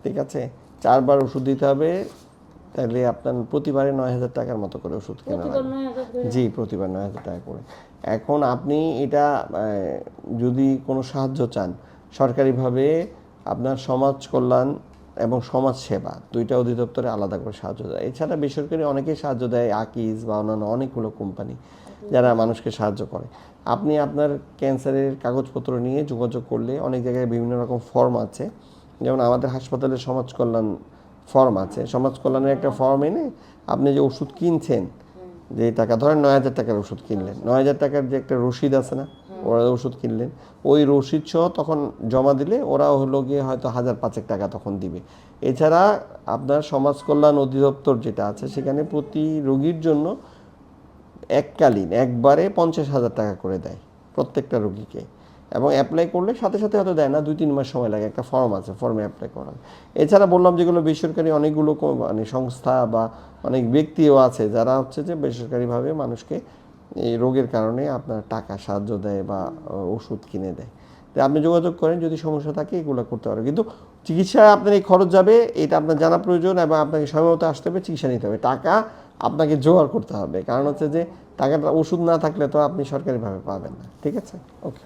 ঠিক আছে, 4 বার ওষুধ দিতে হবে, তাহলে আপনার প্রতিবারে 9,000 টাকার মতো করে ওষুধ কেনা লাগবে। জি, প্রতিবার 9,000 টাকা করে। এখন আপনি এটা যদি কোনো সাহায্য চান সরকারিভাবে, আপনার সমাজ কল্যাণ এবং সমাজ সেবা 2টা অধিদপ্তরে আলাদা করে সাহায্য দেয়। এছাড়া বেসরকারি অনেকেই সাহায্য দেয়, আকিজ বা অন্যান্য অনেকগুলো কোম্পানি যারা মানুষকে সাহায্য করে। আপনি আপনার ক্যান্সারের কাগজপত্র নিয়ে যোগাযোগ করলে অনেক জায়গায় বিভিন্ন রকম ফর্ম আছে, যেমন আমাদের হাসপাতালে সমাজ কল্যাণ ফর্ম আছে। সমাজ কল্যাণের একটা ফর্ম এনে আপনি যে ওষুধ কিনছেন, যে টাকা ধরেন 9,000 টাকার ওষুধ কিনলেন, 9,000 টাকার যে একটা রসিদ আছে না, ওরা ওষুধ কিনলেন, ওই রসিদ সহ তখন জমা দিলে ওরা হলো গিয়ে হয়তো 1,000-5,000 টাকা তখন দিবে। এছাড়া আপনার সমাজ কল্যাণ অধিদপ্তর যেটা আছে সেখানে প্রতি রোগীর জন্য এককালীন একবারে 50,000 টাকা করে দেয় প্রত্যেকটা রোগীকে, এবং অ্যাপ্লাই করলে সাথে সাথে হয়তো দেয় না, 2-3 মাস সময় লাগে। একটা ফর্ম আছে, ফর্মে অ্যাপ্লাই করা। এছাড়া বললাম যেগুলো বেসরকারি অনেকগুলো মানে সংস্থা বা অনেক ব্যক্তিও আছে যারা হচ্ছে যে বেসরকারিভাবে মানুষকে এই রোগের কারণে আপনার টাকা সাহায্য দেয় বা ওষুধ কিনে দেয়। তো আপনি যোগাযোগ করেন, যদি সমস্যা থাকে এগুলো করতে পারেন। কিন্তু চিকিৎসায় আপনার এই খরচ যাবে, এটা আপনার জানা প্রয়োজন, এবং আপনাকে সময় মতো আসতে হবে, চিকিৎসা নিতে হবে। টাকা আপনাকে জোগাড় করতে হবে, কারণ হচ্ছে যে টাকাটা ওষুধ না থাকলে তো আপনি সরকারিভাবে পাবেন না। ঠিক আছে, ওকে।